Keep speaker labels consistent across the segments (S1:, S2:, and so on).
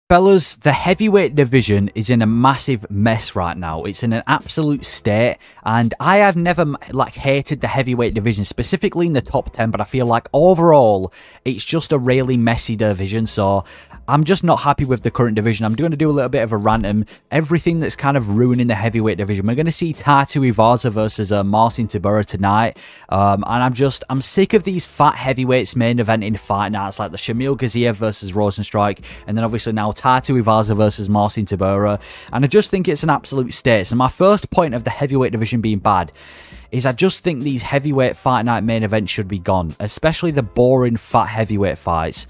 S1: Fellas, the heavyweight division is in a massive mess right now. It's in an absolute state, and I have never hated the heavyweight division, specifically in the top 10, but I feel like overall it's just a really messy division. So I'm just not happy with the current division. I'm going to do a little bit of a rant on everything that's kind of ruining the heavyweight division. We're going to see Taito Iwaza versus Marcin Tybura tonight, and I'm sick of these fat heavyweights main eventing fight nights like the Shamil Gaziev versus Rosenstrike, and then obviously now Taito Iwaza versus Marcin Tybura, and I just think it's an absolute state. So my first point of the heavyweight division being bad is I just think these heavyweight fight night main events should be gone, especially the boring fat heavyweight fights.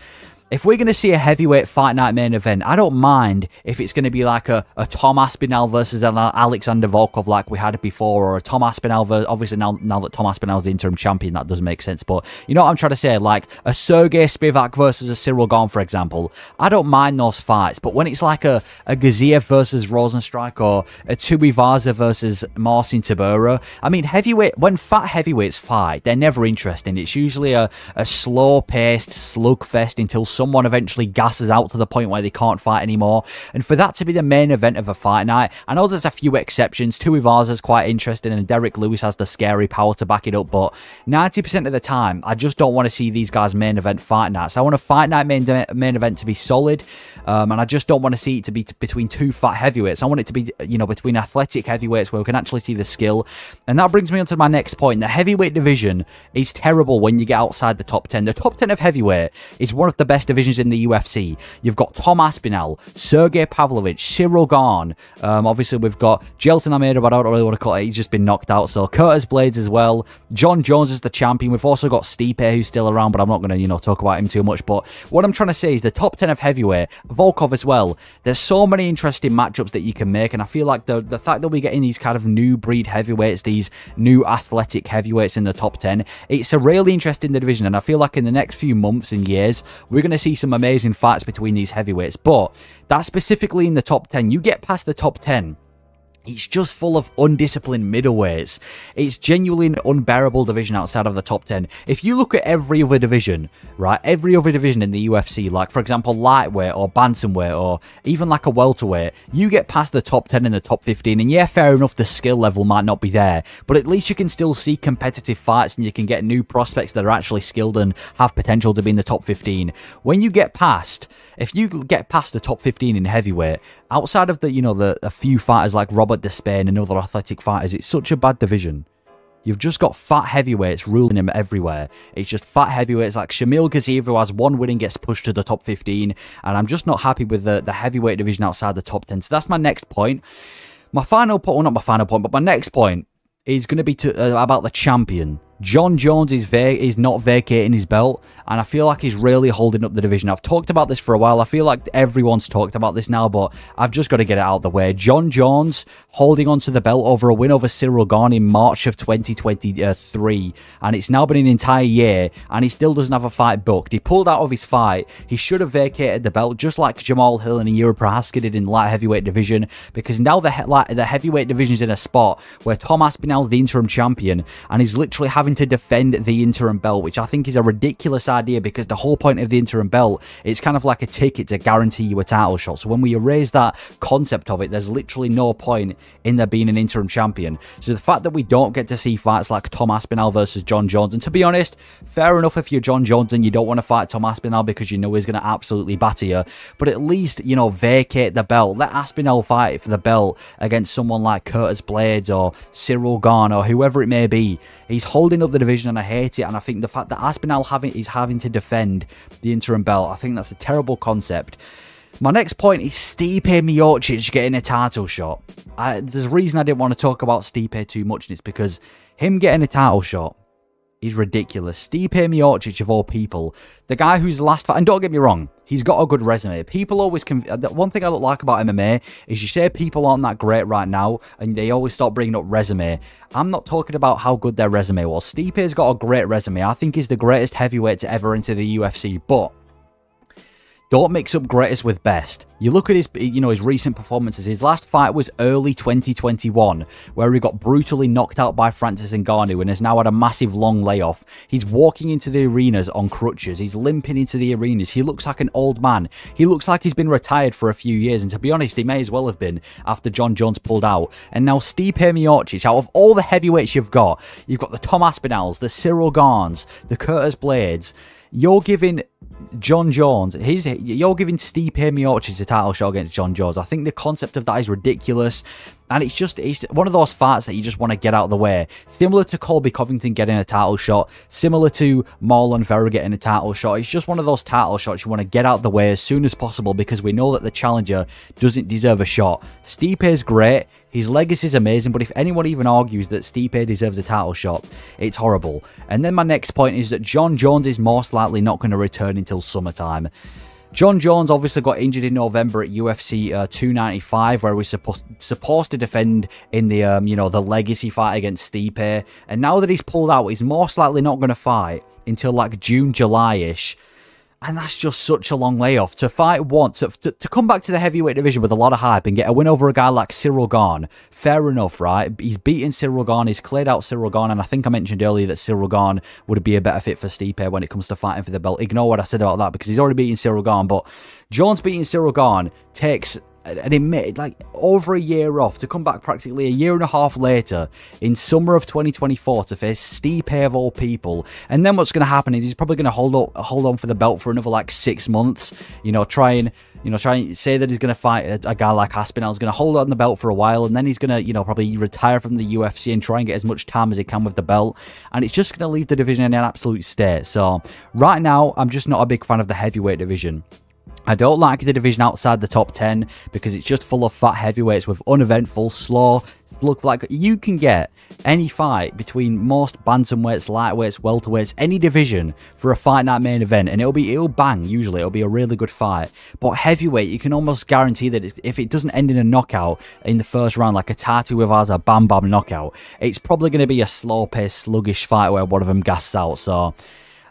S1: If we're going to see a heavyweight fight night main event, I don't mind if it's going to be like a Tom Aspinall versus an Alexander Volkov like we had before, or a Tom Aspinall versus, obviously now that Tom Aspinall's the interim champion, that doesn't make sense, but you know what I'm trying to say, like a Sergey Spivak versus a Cyril Gane, for example. I don't mind those fights, but when it's like a Gaziev versus Rosenstrike, or a Tuivasa versus Marcin Tybura, I mean, when fat heavyweights fight, they're never interesting. It's usually a slow-paced slugfest until someone eventually gasses out to the point where they can't fight anymore. And for that to be the main event of a fight night, I know there's a few exceptions. Tuivasa's quite interesting, and Derek Lewis has the scary power to back it up, but 90% of the time, I just don't want to see these guys main event fight nights. I want a fight night main event to be solid, and I just don't want to see it to be between two fat heavyweights. I want it to be, you know, between athletic heavyweights where we can actually see the skill. And that brings me on to my next point. The heavyweight division is terrible when you get outside the top 10. The top 10 of heavyweight is one of the best divisions in the UFC. You've got Tom Aspinall, Sergey Pavlovich, Cyril Gane. Obviously, we've got Jelton Almeida, but I don't really want to call it. He's just been knocked out. So Curtis Blades as well. John Jones is the champion. We've also got Stipe, who's still around, but I'm not going to, you know, talk about him too much. But what I'm trying to say is the top 10 of heavyweight, Volkov as well. There's so many interesting matchups that you can make, and I feel like the fact that we're getting these kind of new breed heavyweights, these new athletic heavyweights in the top 10, it's a really interesting division, and I feel like in the next few months and years, we're going to see some amazing fights between these heavyweights. But that's specifically in the top 10. You get past the top 10, it's just full of undisciplined middleweights. It's genuinely an unbearable division outside of the top 10. If you look at every other division, right, every other division in the UFC, like for example lightweight or bantamweight or even like a welterweight, you get past the top 10 and the top 15, and yeah, fair enough, the skill level might not be there, but at least you can still see competitive fights, and you can get new prospects that are actually skilled and have potential to be in the top 15. When you get past, if you get past the top 15 in heavyweight, outside of the, you know, a few fighters like Robert Despain and other athletic fighters, it's such a bad division. You've just got fat heavyweights ruling him everywhere. It's just fat heavyweights like Shamil Gaziev, who has one win and gets pushed to the top 15, and I'm just not happy with the heavyweight division outside the top 10. So that's my next point. My final point, well, not my final point, but my next point is going to be about the champion. John Jones is not vacating his belt, and I feel like he's really holding up the division. I've talked about this for a while. I feel like everyone's talked about this now, but I've just got to get it out of the way. John Jones holding on to the belt over a win over Cyril Gane in March of 2023, and it's now been an entire year, and he still doesn't have a fight booked. He pulled out of his fight. He should have vacated the belt, just like Jamal Hill and Yuri Prohaska did in the light heavyweight division, because now the heavyweight division is in a spot where Tom Aspinall's the interim champion, and he's literally having to defend the interim belt, which I think is a ridiculous idea, because the whole point of the interim belt, it's kind of like a ticket to guarantee you a title shot. So when we erase that concept of it, there's literally no point in there being an interim champion. So the fact that we don't get to see fights like Tom Aspinall versus John Jones, and to be honest, fair enough if you're John Jones and you don't want to fight Tom Aspinall because you know he's going to absolutely batter you, but at least, you know, vacate the belt. Let Aspinall fight for the belt against someone like Curtis Blades or Cyril Gane or whoever it may be. He's holding up the division, and I hate it. And I think the fact that Aspinall is having to defend the interim belt, I think that's a terrible concept. My next point is Stipe Miocic getting a title shot. There's a reason I didn't want to talk about Stipe too much, and it's because him getting a title shot is ridiculous. Stipe Miocic, of all people, the guy whose last fight, and don't get me wrong, he's got a good resume. People always one thing I don't like about MMA is you say people aren't that great right now, and they always start bringing up resume. I'm not talking about how good their resume was. Stipe's got a great resume. I think he's the greatest heavyweight to ever enter the UFC, but Don't mix up greatest with best. You look at his, his recent performances. His last fight was early 2021, where he got brutally knocked out by Francis Ngannou and has now had a massive long layoff. He's walking into the arenas on crutches. He's limping into the arenas. He looks like an old man. He looks like he's been retired for a few years, and to be honest, he may as well have been after Jon Jones pulled out. And now Stipe Miocic, out of all the heavyweights you've got the Tom Aspinalls, the Cyril Garns, the Curtis Blades. You're giving Jon Jones, you're giving Stipe Miocic a title shot against Jon Jones. I think the concept of that is ridiculous. And it's one of those fights that you just want to get out of the way. Similar to Colby Covington getting a title shot. Similar to Marlon Vera getting a title shot. It's just one of those title shots you want to get out of the way as soon as possible because we know that the challenger doesn't deserve a shot. Stipe's great. His legacy is amazing, but if anyone even argues that Stipe deserves a title shot, it's horrible. And then my next point is that Jon Jones is most likely not going to return until summertime. Jon Jones obviously got injured in November at UFC 295, where he was supposed to defend in the the legacy fight against Stipe. And now that he's pulled out, he's most likely not going to fight until like June, July-ish. And that's just such a long layoff. To fight once, to come back to the heavyweight division with a lot of hype and get a win over a guy like Cyril Garn, fair enough, right? He's beaten Cyril Garn, he's cleared out Cyril Garn, and I think I mentioned earlier that Cyril Garn would be a better fit for Stipe when it comes to fighting for the belt. Ignore what I said about that because he's already beaten Cyril Garn, but Jones beating Cyril Garn takes over a year off to come back practically a year and a half later in summer of 2024 to face Stipe of all people. And then what's going to happen is he's probably going to hold on for the belt for another like 6 months, try and say that he's going to fight a guy like Aspinall. He's going to hold on the belt for a while, and then he's going to probably retire from the UFC and try and get as much time as he can with the belt, and it's just going to leave the division in an absolute state. So right now I'm just not a big fan of the heavyweight division. I don't like the division outside the top 10 because it's just full of fat heavyweights with uneventful, slow, look like you can get any fight between most bantamweights, lightweights, welterweights, any division for a fight night main event, and it'll bang. Usually it'll be a really good fight. But heavyweight, you can almost guarantee that if it doesn't end in a knockout in the first round, like a Tatu Ivaza bam bam knockout, it's probably going to be a slow paced, sluggish fight where one of them gasses out. So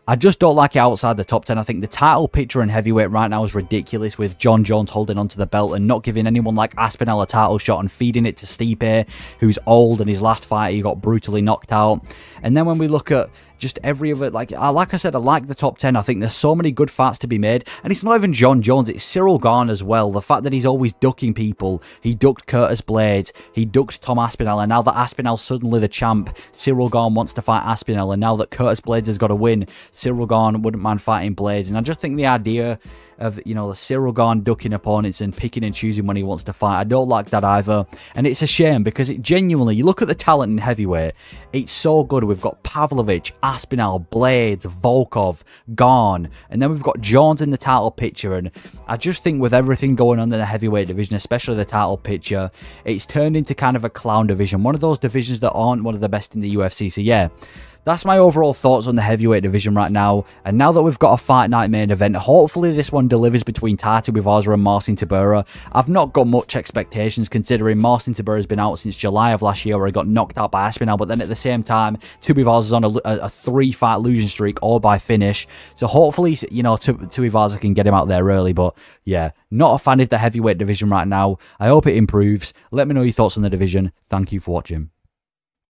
S1: I just don't like it outside the top 10. I think the title picture in heavyweight right now is ridiculous, with Jon Jones holding onto the belt and not giving anyone like Aspinall a title shot and feeding it to Stipe, who's old, and his last fight he got brutally knocked out. And then when we look at just every other, like I said, I like the top 10. I think there's so many good fights to be made. And it's not even Jon Jones, it's Cyril Garn as well. The fact that he's always ducking people. He ducked Curtis Blades, he ducked Tom Aspinall, and now that Aspinall's suddenly the champ, Cyril Garn wants to fight Aspinall, and now that Curtis Blades has got to win, Cyril Garn wouldn't mind fighting Blades. And I just think the idea of, the Cyril Garn ducking opponents and picking and choosing when he wants to fight, I don't like that either. And it's a shame because it genuinely, you look at the talent in heavyweight, it's so good. We've got Pavlovich, Aspinall, Blades, Volkov, Garn, and then we've got Jones in the title picture. And I just think with everything going on in the heavyweight division, especially the title picture, it's turned into kind of a clown division, one of those divisions that aren't one of the best in the UFC. So yeah, that's my overall thoughts on the heavyweight division right now. And now that we've got a fight night main event, hopefully this one delivers between Tatu Ivaza and Marcin Tybura. I've not got much expectations considering Marcin Tybura has been out since July of last year where he got knocked out by Aspinall. But then at the same time, Ivaza's on a 3-fight losing streak, all by finish. So hopefully, Ivaza can get him out there early. But yeah, not a fan of the heavyweight division right now. I hope it improves. Let me know your thoughts on the division. Thank you for watching.